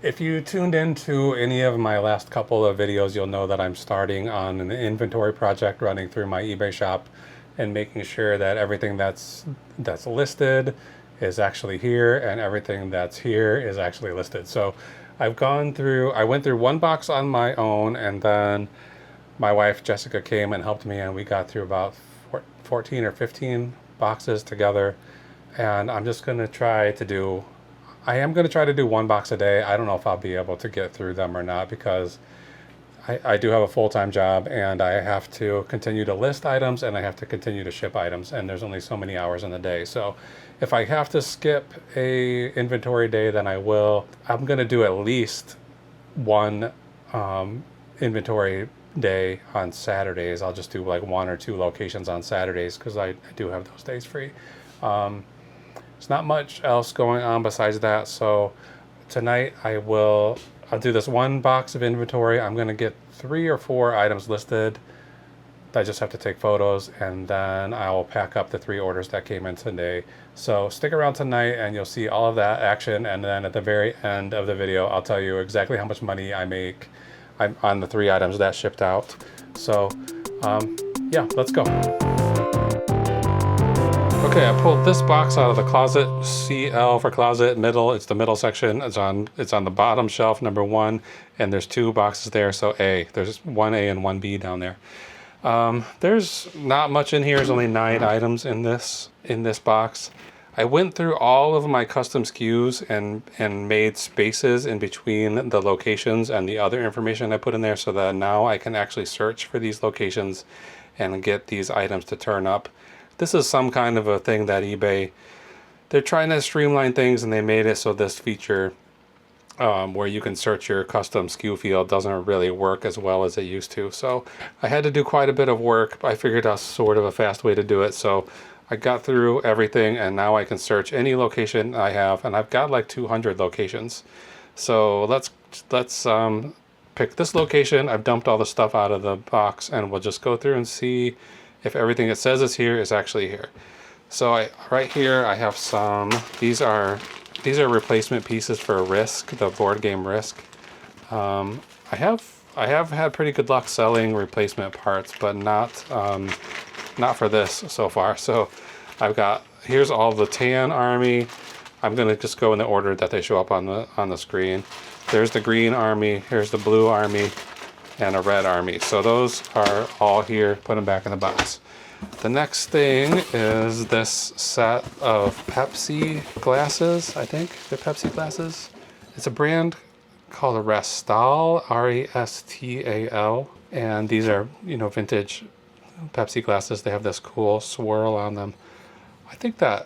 If you tuned into any of my last couple of videos, you'll know that I'm starting on an inventory project running through my eBay shop and making sure that everything that's listed is actually here and everything that's here is actually listed. So I went through one box on my own, and then my wife Jessica came and helped me, and we got through about 14 or 15 boxes together. And I am going to try to do one box a day. I don't know if I'll be able to get through them or not, because I do have a full-time job and I have to continue to list items and I have to continue to ship items, and there's only so many hours in the day. So if I have to skip a inventory day, then I will. I'm going to do at least one inventory day on Saturdays. I'll just do like one or two locations on Saturdays because I do have those days free. There's not much else going on besides that. So tonight I'll do this one box of inventory. I'm going to get 3 or 4 items listed. I just have to take photos, and then I will pack up the 3 orders that came in today. So stick around tonight and you'll see all of that action. And then at the very end of the video, I'll tell you exactly how much money I make on the 3 items that shipped out. So yeah, let's go. Okay, I pulled this box out of the closet. CL for closet, middle. It's the middle section. It's on the bottom shelf, number 1, and there's 2 boxes there. So A, there's 1A and 1B down there. There's not much in here. There's only 9 items in this box. I went through all of my custom SKUs and made spaces in between the locations and the other information I put in there, so that now I can actually search for these locations and get these items to turn up. This is some kind of a thing that eBay, they're trying to streamline things, and they made it so this feature where you can search your custom SKU field doesn't really work as well as it used to. So I had to do quite a bit of work. I figured out sort of a fast way to do it. So I got through everything, and now I can search any location I have, and I've got like 200 locations. So let's pick this location. I've dumped all the stuff out of the box, and we'll just go through and see if everything it says is here is actually here. So right here I have some. These are replacement pieces for Risk, the board game Risk. I have had pretty good luck selling replacement parts, but not for this so far. So here's all the tan army. I'm gonna just go in the order that they show up on the screen. There's the green army, here's the blue army, and a red army. So those are all here. Put them back in the box. The next thing is this set of Pepsi glasses. I think they're Pepsi glasses. It's a brand called Restal, Restal, and these are, vintage Pepsi glasses. They have this cool swirl on them. I think that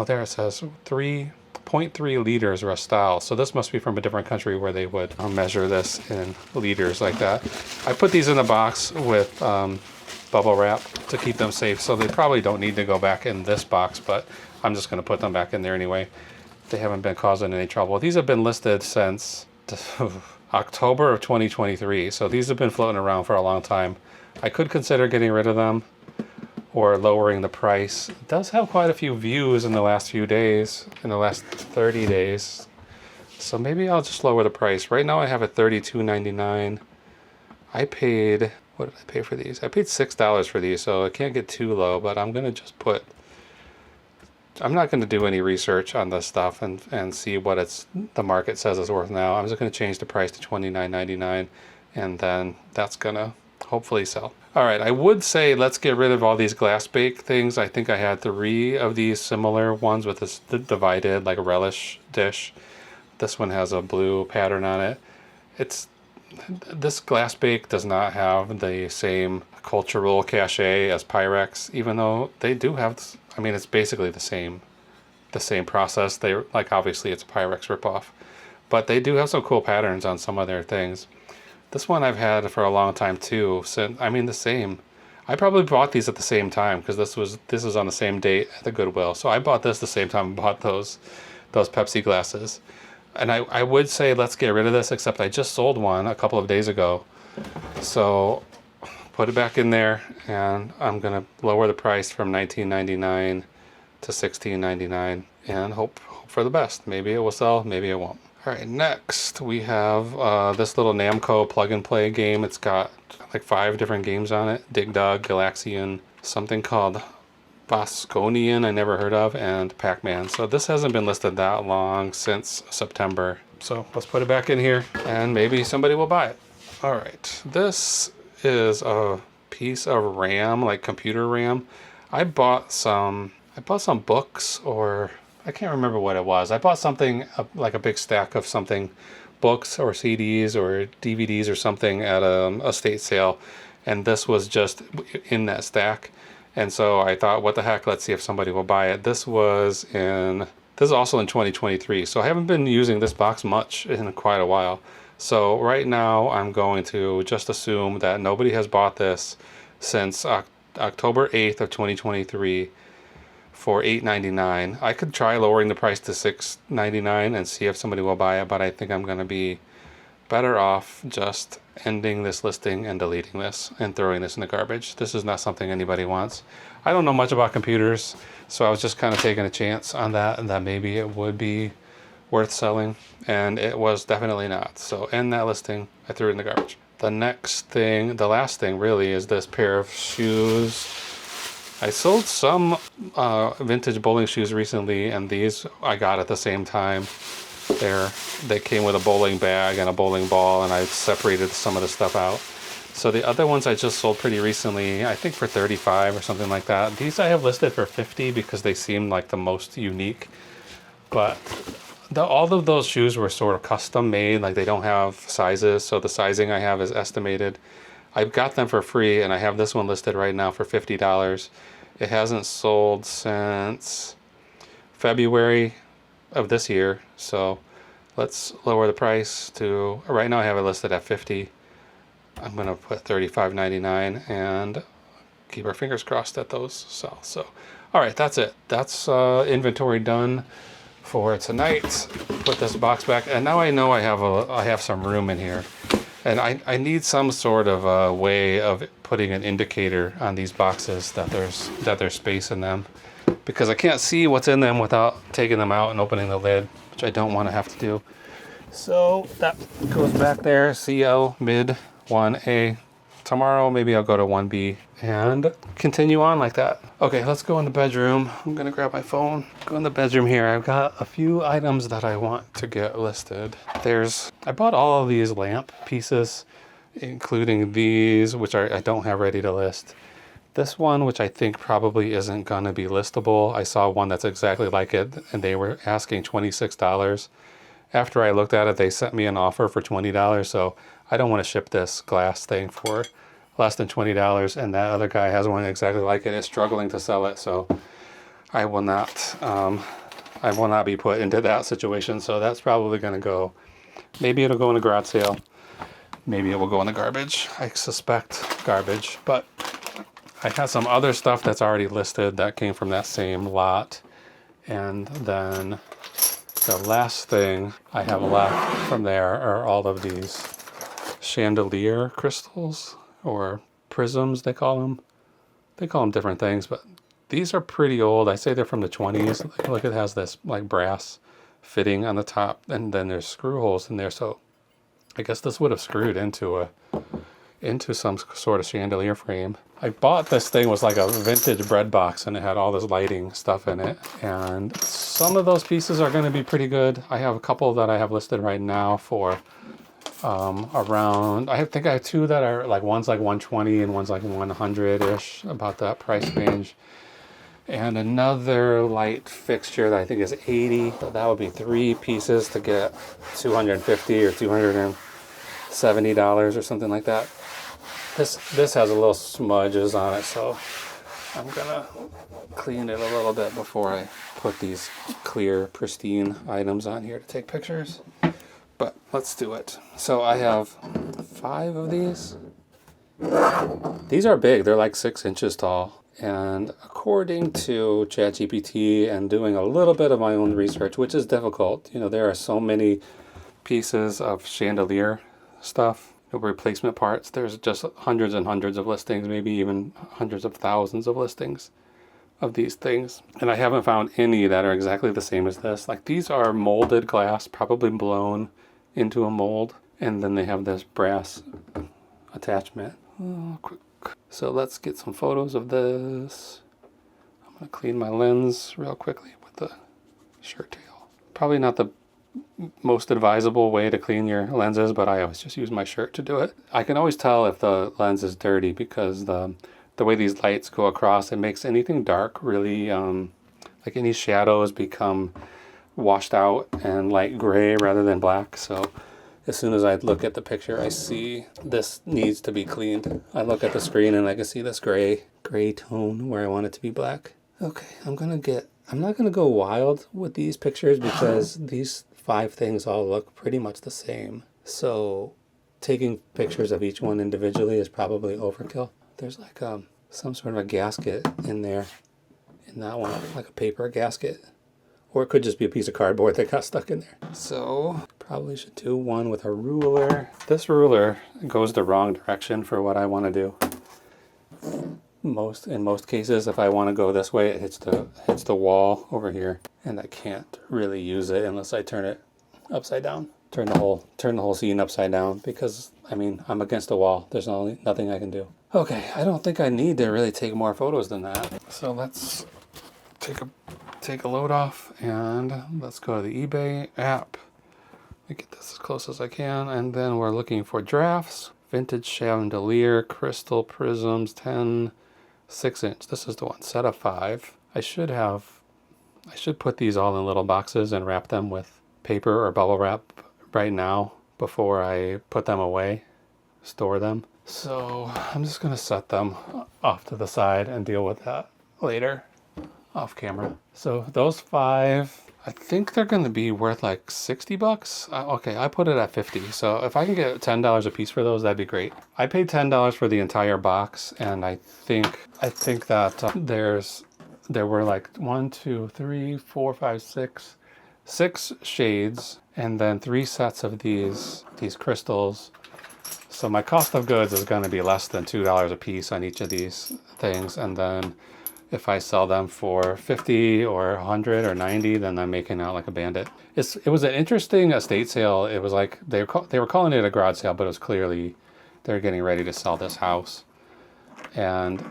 there it says 3.3 liters Restal. So this must be from a different country where they would measure this in liters like that. I put these in the box with bubble wrap to keep them safe, so they probably don't need to go back in this box, but I'm just going to put them back in there anyway. They haven't been causing any trouble. These have been listed since October of 2023, so these have been floating around for a long time. I could consider getting rid of them or lowering the price. It does have quite a few views in the last few days, in the last 30 days. So maybe I'll just lower the price. Right now I have it $32.99. What did I pay for these? I paid $6 for these, so I can't get too low, but I'm going to just I'm not going to do any research on this stuff and see what the market says it's worth now. I'm just going to change the price to $29.99, and then that's going to hopefully sell. All right, I would say let's get rid of all these glass bake things. I think I had 3 of these similar ones with this divided like a relish dish. This one has a blue pattern on it. This glass bake does not have the same cultural cachet as Pyrex, even though they do have, it's basically the same process. Obviously it's a Pyrex ripoff, but they do have some cool patterns on some of their things. This one I've had for a long time too. So the same. I probably bought these at the same time because this was on the same date at the Goodwill. So I bought this the same time I bought those Pepsi glasses. And I would say let's get rid of this, except I just sold one a couple of days ago. So put it back in there, and I'm going to lower the price from $19.99 to $16.99 and hope for the best. Maybe it will sell, maybe it won't. All right, next we have this little Namco plug and play game. It's got like 5 different games on it. Dig Dug, Galaxian, something called Bosconian I never heard of, and Pac-Man. So this hasn't been listed that long, since September. So let's put it back in here and maybe somebody will buy it. All right, this is a piece of RAM, like computer RAM. I bought some books, or I can't remember what it was. I bought something like a big stack of something, books or CDs or DVDs or something at a estate sale, and this was just in that stack. And so I thought, what the heck, let's see if somebody will buy it. This is also in 2023, so I haven't been using this box much in quite a while. So right now I'm going to just assume that nobody has bought this since October 8th of 2023 for $8.99. I could try lowering the price to $6.99 and see if somebody will buy it, but I think I'm going to be better off just ending this listing and deleting this and throwing this in the garbage. This is not something anybody wants. I don't know much about computers, so I was just kind of taking a chance on that, and that maybe it would be worth selling, and it was definitely not. So end that listing. I threw it in the garbage. The next thing, the last thing really, is this pair of shoes. I sold some vintage bowling shoes recently, and these I got at the same time. They came with a bowling bag and a bowling ball, and I separated some of the stuff out. So the other ones I just sold pretty recently, I think for 35 or something like that. These I have listed for 50 because they seem like the most unique. But all of those shoes were sort of custom made, like they don't have sizes, so the sizing I have is estimated. I got them for free, and I have this one listed right now for $50. It hasn't sold since February of this year, so let's lower the price to, right now I have it listed at $50. I'm gonna put $35.99 and keep our fingers crossed that those sell. So all right, that's it. That's inventory done for tonight. Put this box back, and now I know I have some room in here, and I need some sort of way of putting an indicator on these boxes that there's space in them, because I can't see what's in them without taking them out and opening the lid, which I don't want to have to do. So that goes back there. CL mid 1A. Tomorrow maybe I'll go to 1B and continue on like that. Okay, let's go in the bedroom. I'm gonna grab my phone. Go in the bedroom here. I've got a few items that I want to get listed. I bought all of these lamp pieces, including these, which I don't have ready to list. This one, which I think probably isn't gonna be listable. I saw one that's exactly like it, and they were asking $26. After I looked at it, they sent me an offer for $20, so I don't want to ship this glass thing for less than $20, and that other guy has one exactly like it, is struggling to sell it, so I will not be put into that situation. So that's probably going to go, maybe it'll go in a garage sale, maybe it will go in the garbage. I suspect garbage, but I have some other stuff that's already listed that came from that same lot. And then the last thing I have left from there are all of these chandelier crystals, or prisms they call them. They call them different things, but these are pretty old. I say they're from the 20s. Look, it has this like brass fitting on the top, and then there's screw holes in there, so I guess this would have screwed into some sort of chandelier frame. I bought this thing, was like a vintage bread box, and it had all this lighting stuff in it, and some of those pieces are going to be pretty good. I have a couple that I have listed right now for around, I think I have two that are like, one's like 120 and one's like 100-ish, about that price range, and another light fixture that I think is 80. So that would be 3 pieces to get $250 or $270 or something like that. This has a little smudges on it, so I'm gonna clean it a little bit before I put these clear, pristine items on here to take pictures. But let's do it. So I have 5 of these. These are big. They're like 6 inches tall. And according to ChatGPT and doing a little bit of my own research, which is difficult, there are so many pieces of chandelier stuff, replacement parts. There's just hundreds and hundreds of listings, maybe even hundreds of thousands of listings of these things, and I haven't found any that are exactly the same as this. Like these are molded glass, probably blown into a mold, and then they have this brass attachment. Oh, quick. So let's get some photos of this. I'm gonna clean my lens real quickly with the shirt tail. Probably not the most advisable way to clean your lenses, but I always just use my shirt to do it. I can always tell if the lens is dirty because the way these lights go across, it makes anything dark really, like any shadows become washed out and light gray rather than black. So as soon as I look at the picture, I see this needs to be cleaned. I look at the screen and I can see this gray tone where I want it to be black. Okay, I'm not gonna go wild with these pictures because these 5 things all look pretty much the same. So taking pictures of each one individually is probably overkill. There's like some sort of a gasket in there, in that one, like a paper gasket. Or it could just be a piece of cardboard that got stuck in there. So probably should do one with a ruler. This ruler goes the wrong direction for what I want to do. In most cases, if I want to go this way, it hits the wall over here, and I can't really use it unless I turn it upside down. Turn the whole scene upside down because I mean I'm against the wall. There's nothing I can do. Okay, I don't think I need to really take more photos than that. So let's take a load off and let's go to the eBay app. Let me get this as close as I can, and then we're looking for drafts, vintage chandelier, crystal prisms, 10, 6-inch. This is the one, set of 5. I should put these all in little boxes and wrap them with paper or bubble wrap right now before I put them away, store them. So I'm just gonna set them off to the side and deal with that later off camera. So those 5, I think they're gonna be worth like $60. Okay, I put it at 50. So if I can get $10 a piece for those, that'd be great. I paid $10 for the entire box, and I think that there were like 1, 2, 3, 4, 5, 6 shades, and then 3 sets of these crystals. So my cost of goods is going to be less than $2 a piece on each of these things, and then if I sell them for 50 or 100 or 90, then I'm making out like a bandit. It was an interesting estate sale. It was like they were calling it a garage sale, but it was clearly they're getting ready to sell this house. And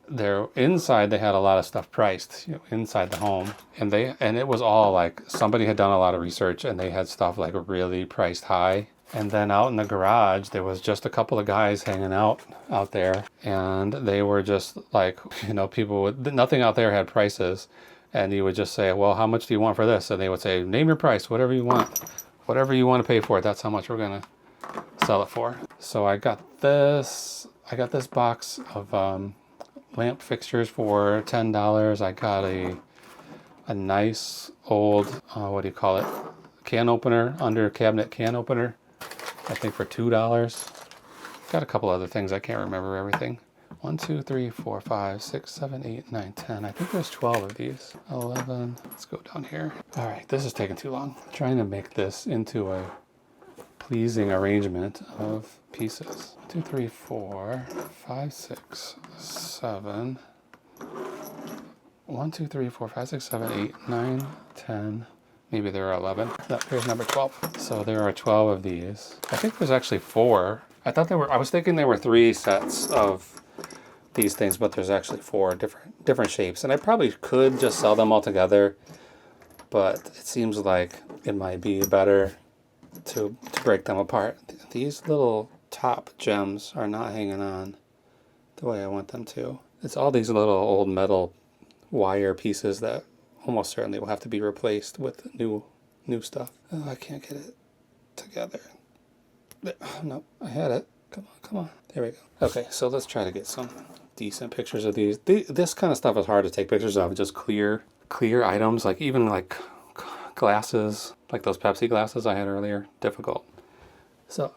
they're inside, they had a lot of stuff priced, inside the home, and it was all like somebody had done a lot of research and they had stuff like really priced high. And then out in the garage, there was just a couple of guys hanging out there, and they were just like, nothing out there had prices, and you would just say, well, how much do you want for this? And they would say, name your price, whatever you want to pay for it. That's how much we're gonna sell it for. So I got this box of lamp fixtures for $10. I got a nice old, what do you call it? Can opener, under cabinet can opener. I think for $2. Got a couple other things. I can't remember everything. 1, 2, 3, 4, 5, 6, 7, 8, 9, 10. I think there's 12 of these. 11. Let's go down here. All right, this is taking too long. I'm trying to make this into a pleasing arrangement of pieces. 2, 3, 4, 5, 6, 7. 1, 2, 3, 4, 5, 6, 7, 8, 9, 10. Maybe there are 11. No, here's number 12. So there are 12 of these. I think there's actually 4. I was thinking there were 3 sets of these things, but there's actually 4 different shapes. And I probably could just sell them all together, but it seems like it might be better to break them apart. These little top gems are not hanging on the way I want them to. It's all these little old metal wire pieces that almost certainly will have to be replaced with new stuff. Oh, I can't get it together. No, I had it. Come on. There we go. Okay, so let's try to get some decent pictures of these. This kind of stuff is hard to take pictures of. Just clear items, like even like glasses, like those Pepsi glasses I had earlier. Difficult. So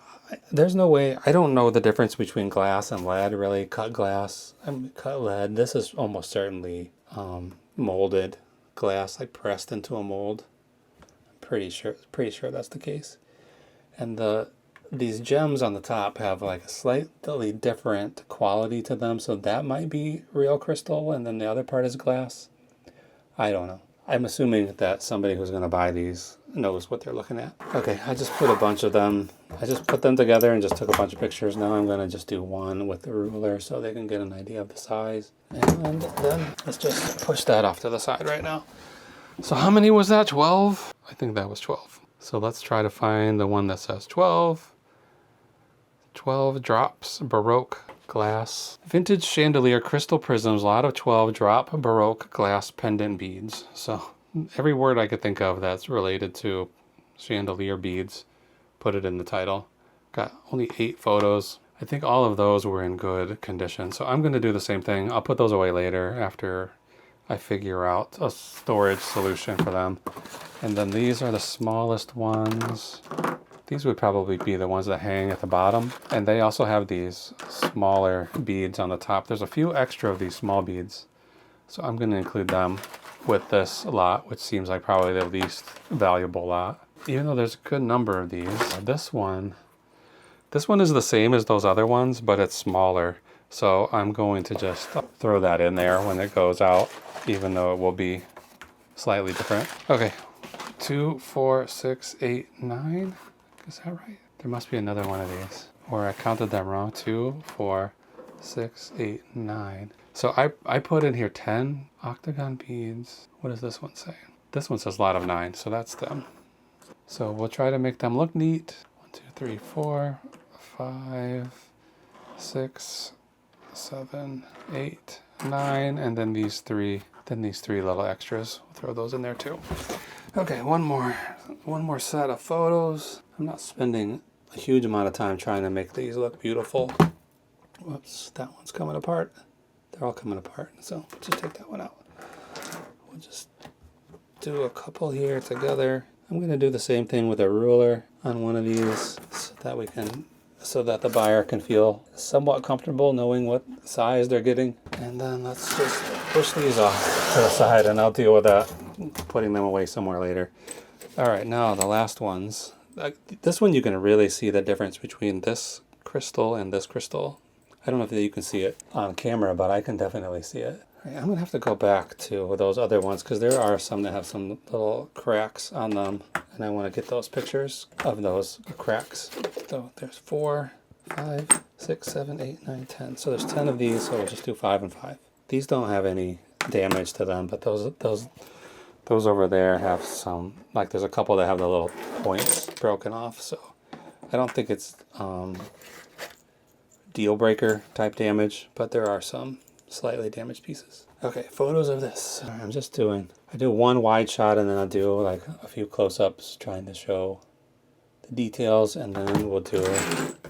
there's no way. I don't know the difference between glass and lead. Really, cut glass. Cut lead. This is almost certainly molded glass, like pressed into a mold. I'm pretty sure that's the case. And the these gems on the top have like a slightly different quality to them, so that might be real crystal and then the other part is glass. I don't know. I'm assuming that somebody who's going to buy these knows what they're looking at. Okay, I just put a bunch of them. I just put them together and just took a bunch of pictures. Now I'm going to just do one with the ruler so they can get an idea of the size. And then let's just push that off to the side right now. So how many was that? 12? I think that was 12. So let's try to find the one that says 12. 12 drops, Baroque glass. Vintage chandelier crystal prisms, a lot of 12 drop Baroque glass pendant beads. So every word I could think of that's related to chandelier beads, put it in the title. Got only 8 photos. I think all of those were in good condition. So I'm going to do the same thing. I'll put those away later after I figure out a storage solution for them. And then these are the smallest ones. These would probably be the ones that hang at the bottom. And they also have these smaller beads on the top. There's a few extra of these small beads. So I'm going to include them with this lot, which seems like probably the least valuable lot. Even though there's a good number of these. This one is the same as those other ones, but it's smaller. So I'm going to just throw that in there when it goes out, even though it will be slightly different. Okay, 2, 4, 6, 8, 9. Is that right? There must be another one of these. Or I counted them wrong. 2, 4, 6, 8, 9. So I put in here 10 octagon beads. What does this one say? This one says lot of 9, so that's them. So we'll try to make them look neat. 1, 2, 3, 4, 5, 6, 7, 8, 9, and then these three little extras. We'll throw those in there too. Okay, one more set of photos. I'm not spending a huge amount of time trying to make these look beautiful. Whoops, that one's coming apart. They're all coming apart, so just take that one out. We'll just do a couple here together. I'm going to do the same thing with a ruler on one of these so that the buyer can feel somewhat comfortable knowing what size they're getting. And then let's just push these off to the side and I'll deal with that, putting them away somewhere later. All right, now the last ones. This one you can really see the difference between this crystal and this crystal. I don't know if you can see it on camera, but I can definitely see it. All right, I'm gonna have to go back to those other ones because there are some that have some little cracks on them, and I want to get those pictures of those cracks. So there's 4, 5, 6, 7, 8, 9, 10. So there's 10 of these, so we'll just do 5 and 5. These don't have any damage to them, but those over there have some, like there's a couple that have the little points broken off, so I don't think it's deal breaker type damage, but there are some slightly damaged pieces. Okay, photos of this. I do one wide shot and then I'll do like a few close-ups trying to show the details, and then we'll do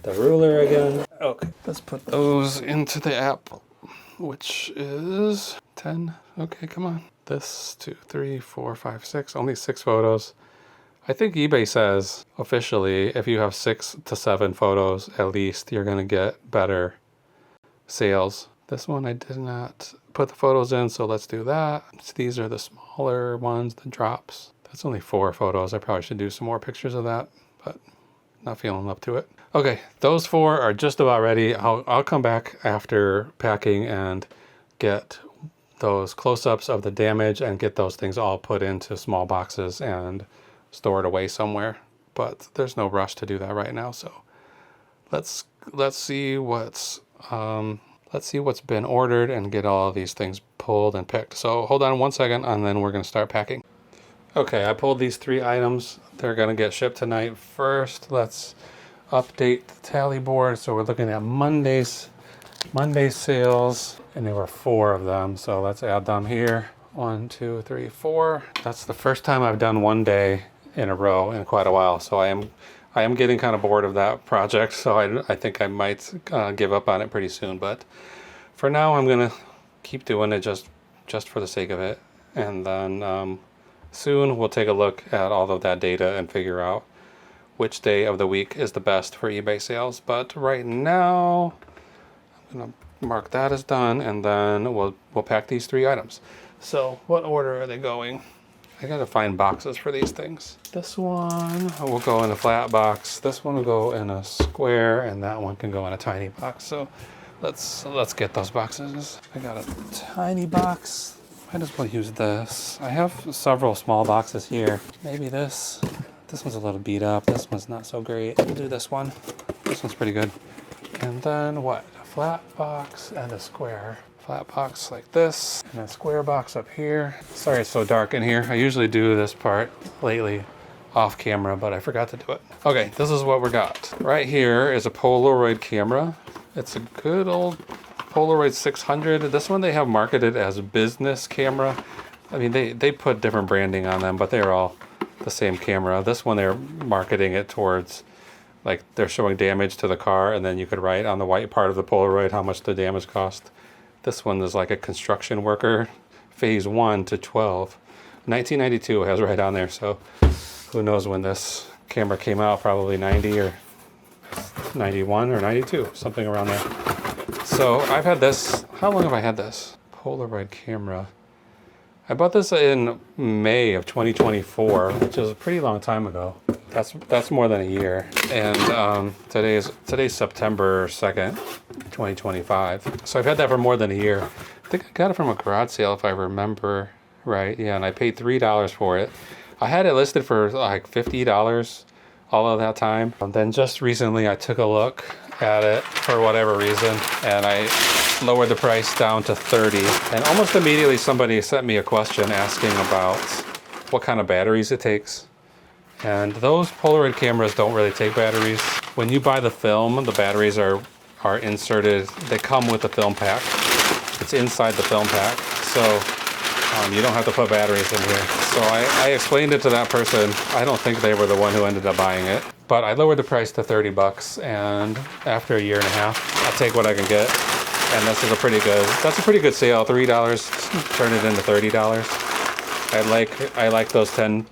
the ruler again. Okay, let's put those into the app, which is 10. Okay, come on. This, 2, 3, 4, 5, 6, only 6 photos. I think eBay says officially if you have 6 to 7 photos at least, you're going to get better sales. This one I did not put the photos in, so let's do that. So these are the smaller ones, the drops. That's only 4 photos. I probably should do some more pictures of that, but not feeling up to it. Okay, those 4 are just about ready. I'll come back after packing and get those close-ups of the damage and get those things all put into small boxes and stored away somewhere. But there's no rush to do that right now, so let's see what's been ordered and get all of these things pulled and picked. So hold on one second and then we're going to start packing. Okay, I pulled these 3 items. They're going to get shipped tonight. First, let's update the tally board. So we're looking at Monday's sales, and there were 4 of them. So let's add them here. 1, 2, 3, 4. That's the first time I've done one day in a row in quite a while. So I am getting kind of bored of that project. So I think I might give up on it pretty soon. But for now, I'm gonna keep doing it just for the sake of it. And then soon we'll take a look at all of that data and figure out which day of the week is the best for eBay sales. But right now, I'm gonna mark that as done, and then we'll pack these 3 items. So what order are they going? I gotta find boxes for these things. This one will go in a flat box. This one will go in a square, and that one can go in a tiny box. So let's get those boxes. I got a tiny box. Might as well use this. I have several small boxes here. Maybe this. This one's a little beat up. This one's not so great. We'll do this one. This one's pretty good. And then what? A flat box and a square. Flat box like this, and a square box up here. Sorry it's so dark in here. I usually do this part lately off camera, but I forgot to do it. Okay, this is what we got. Right here is a Polaroid camera. It's a good old Polaroid 600. This one they have marketed as a business camera. I mean, they put different branding on them, but they're all the same camera. This one they're marketing it towards, like they're showing damage to the car, and then you could write on the white part of the Polaroid how much the damage cost. This one is like a construction worker, phase 1 to 12. 1992 has right on there, so who knows when this camera came out, probably 90 or 91 or 92, something around there. So I've had this, how long have I had this? Polaroid camera. I bought this in May of 2024, which is a pretty long time ago. That's more than a year. And today's September 2nd, 2025. So I've had that for more than a year. I think I got it from a garage sale if I remember right. Yeah, and I paid $3 for it. I had it listed for like $50 all of that time. And then just recently I took a look at it for whatever reason, and I lowered the price down to $30. And almost immediately somebody sent me a question asking about what kind of batteries it takes. And those Polaroid cameras don't really take batteries. When you buy the film, the batteries are inserted. They come with the film pack. It's inside the film pack. So you don't have to put batteries in here. So I explained it to that person. I don't think they were the one who ended up buying it. But I lowered the price to $30, and after a year and a half, I'll take what I can get. And that's a pretty good sale. $3, turn it into $30. I like those 10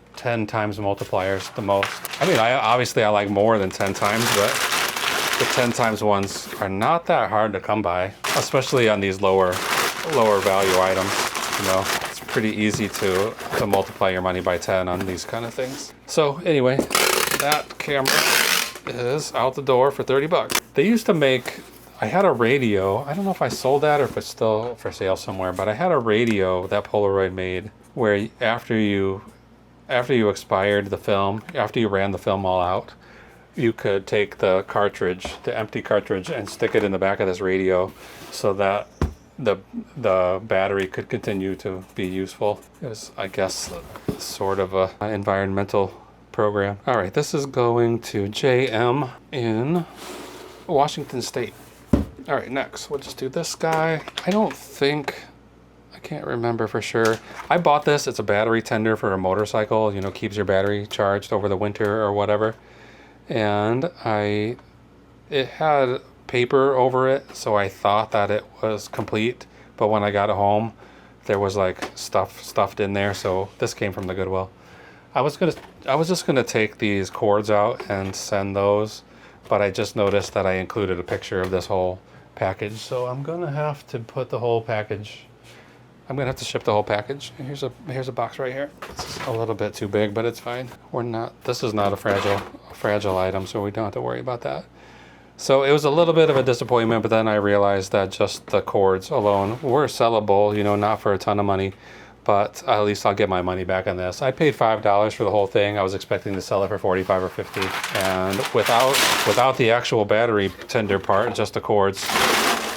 times multipliers the most. I mean, I like more than 10 times, but the 10 times ones are not that hard to come by, especially on these lower value items. You know, it's pretty easy to multiply your money by 10 on these kind of things. So anyway, that camera is out the door for $30. They used to make, I had a radio. I don't know if I sold that or if it's still for sale somewhere, but I had a radio that Polaroid made where after you expired the film, after you ran the film all out, you could take the cartridge, the empty cartridge, and stick it in the back of this radio so that the battery could continue to be useful. It was, I guess, sort of a environmental program. All right, this is going to JM in Washington State. All right, next, we'll just do this guy. I can't remember for sure. I bought this, it's a battery tender for a motorcycle, you know, keeps your battery charged over the winter or whatever. And it had paper over it, so I thought that it was complete, but when I got it home, there was like stuff stuffed in there, so this came from the Goodwill. I was just gonna take these cords out and send those, but I just noticed that I included a picture of this whole package, so I'm gonna have to put the whole package. I'm gonna have to ship the whole package. Here's a box right here. It's a little bit too big, but it's fine. This is not a fragile item, so we don't have to worry about that. So it was a little bit of a disappointment, but then I realized that just the cords alone were sellable, you know, not for a ton of money, but at least I'll get my money back on this. I paid $5 for the whole thing. I was expecting to sell it for 45 or 50, and without the actual battery tender part, just the cords,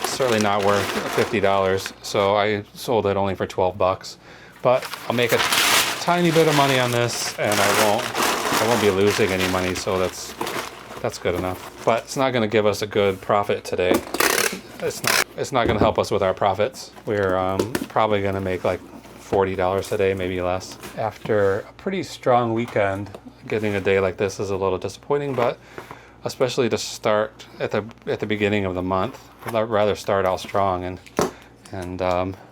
certainly not worth $50. So I sold it only for $12, but I'll make a tiny bit of money on this, and I won't be losing any money, so that's good enough. But it's not going to give us a good profit today. It's not going to help us with our profits. We're probably going to make like $40 a day, maybe less. After a pretty strong weekend, getting a day like this is a little disappointing, but especially to start at the beginning of the month, I'd rather start out strong and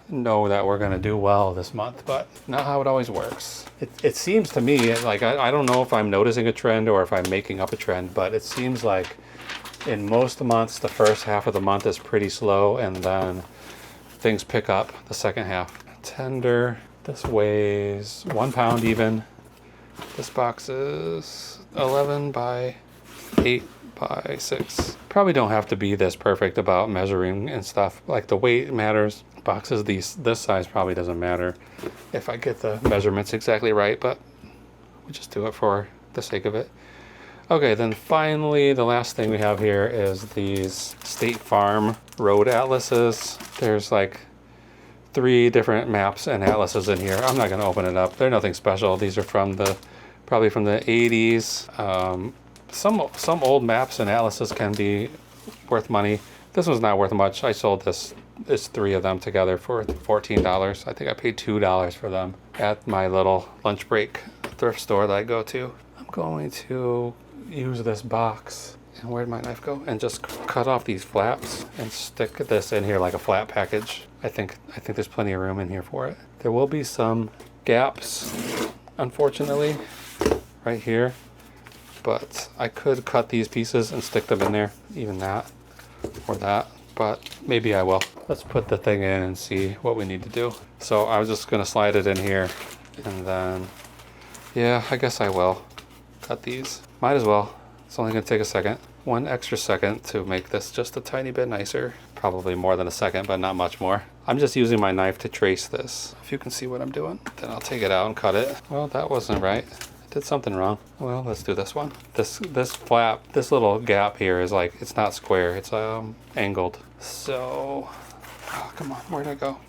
know that we're going to do well this month, but not how it always works. It seems to me like I don't know if I'm noticing a trend or if I'm making up a trend, but it seems like in most months the first half of the month is pretty slow, and then things pick up the second half. Tender This weighs 1 pound even. This box is 11 by 8 by 6. Probably don't have to be this perfect about measuring and stuff. Like the weight matters. Boxes this size probably doesn't matter if I get the measurements exactly right, but we just do it for the sake of it. Okay, then finally the last thing we have here is these State Farm road atlases. There's like 3 different maps and atlases in here. I'm not going to open it up. They're nothing special. These are from probably from the 80s. Some old maps and atlases can be worth money. This one's not worth much. I sold this. It's 3 of them together for $14. I think I paid $2 for them at my little lunch break thrift store that I go to. I'm going to use this box, and where'd my knife go? And just cut off these flaps and stick this in here like a flat package. I think there's plenty of room in here for it. There will be some gaps, unfortunately, right here, but I could cut these pieces and stick them in there, even that or that, but maybe I will. Let's put the thing in and see what we need to do. So I was just gonna slide it in here, and then, yeah, I guess I will cut these. Might as well. It's only gonna take a second. 1 extra second to make this just a tiny bit nicer. Probably more than a second, but not much more. I'm just using my knife to trace this. If you can see what I'm doing, then I'll take it out and cut it. Well, that wasn't right. I did something wrong. Well, let's do this one. This flap, this little gap here is like, it's not square, it's angled. So, oh, come on, where'd I go?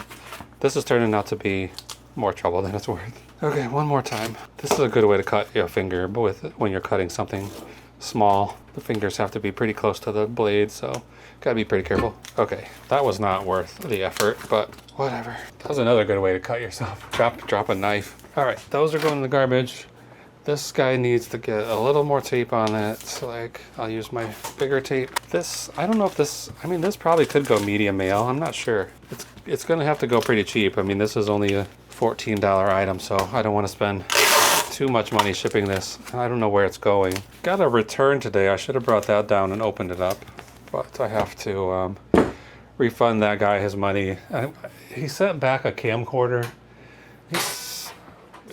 This is turning out to be more trouble than it's worth. Okay, one more time. This is a good way to cut your finger, but when you're cutting something small, the fingers have to be pretty close to the blade, so gotta be pretty careful. Okay, that was not worth the effort, but whatever. That was another good way to cut yourself. Drop a knife. All right, those are going in the garbage. This guy needs to get a little more tape on it. So like, I'll use my bigger tape. This, I don't know if this, I mean, this probably could go medium mail. I'm not sure. It's gonna have to go pretty cheap. I mean, this is only a $14 item, so I don't want to spend too much money shipping this. I don't know where it's going. Got a return today. I should have brought that down and opened it up, but I have to refund that guy his money. He sent back a camcorder.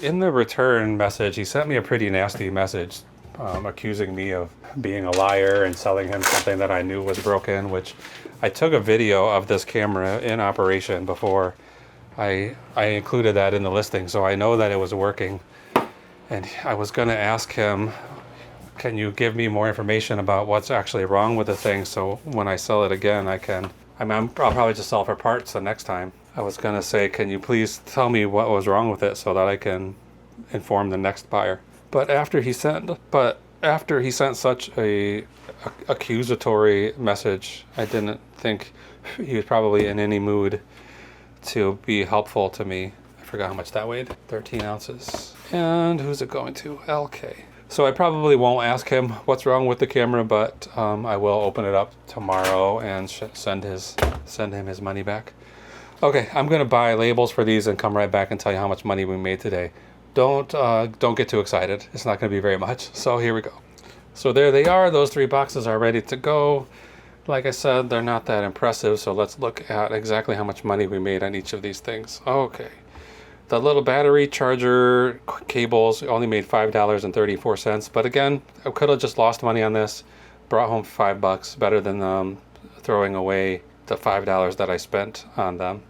In the return message, he sent me a pretty nasty message accusing me of being a liar and selling him something that I knew was broken, which I took a video of this camera in operation before I included that in the listing, so I know that it was working. And I was going to ask him, can you give me more information about what's actually wrong with the thing, so when I sell it again, I'll probably just sell for parts the next time. I was going to say, can you please tell me what was wrong with it so that I can inform the next buyer. But after he sent such a accusatory message, I didn't think he was probably in any mood to be helpful to me. I forgot how much that weighed. 13 ounces. And who's it going to? LK. So I probably won't ask him what's wrong with the camera, but I will open it up tomorrow and send him his money back. Okay, I'm gonna buy labels for these and come right back and tell you how much money we made today. Don't get too excited. It's not gonna be very much. So here we go. So there they are. Those 3 boxes are ready to go. Like I said, they're not that impressive, so let's look at exactly how much money we made on each of these things. Okay. The little battery charger cables only made $5.34, but again, I could have just lost money on this, brought home $5, better than throwing away the $5 that I spent on them.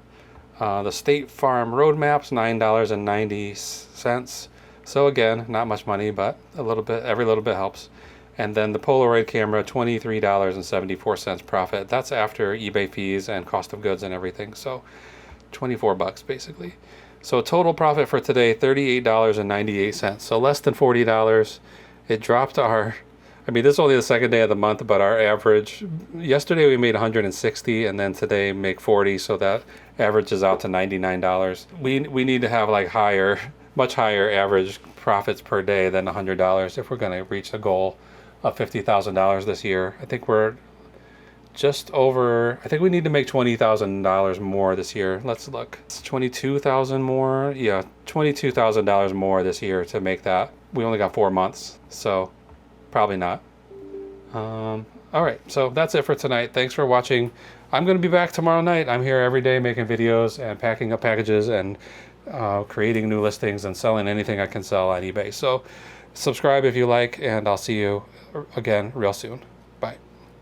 The State Farm road maps, $9.90. So again, not much money, but a little bit, every little bit helps. And then the Polaroid camera, $23.74 profit. That's after eBay fees and cost of goods and everything. So $24 basically. So total profit for today, $38.98. So less than $40. It dropped I mean, this is only the second day of the month, but our average, yesterday we made 160 and then today make 40. So that averages out to $99. We need to have like much higher average profits per day than $100 if we're going to reach a goal of $50,000 this year. I think we're just over, I think we need to make $20,000 more this year. Let's look. It's 22,000 more. Yeah, $22,000 more this year to make that. We only got 4 months, so probably not. All right, so that's it for tonight. Thanks for watching. I'm going to be back tomorrow night. I'm here every day making videos and packing up packages and creating new listings and selling anything I can sell on eBay. So subscribe if you like, and I'll see you again real soon.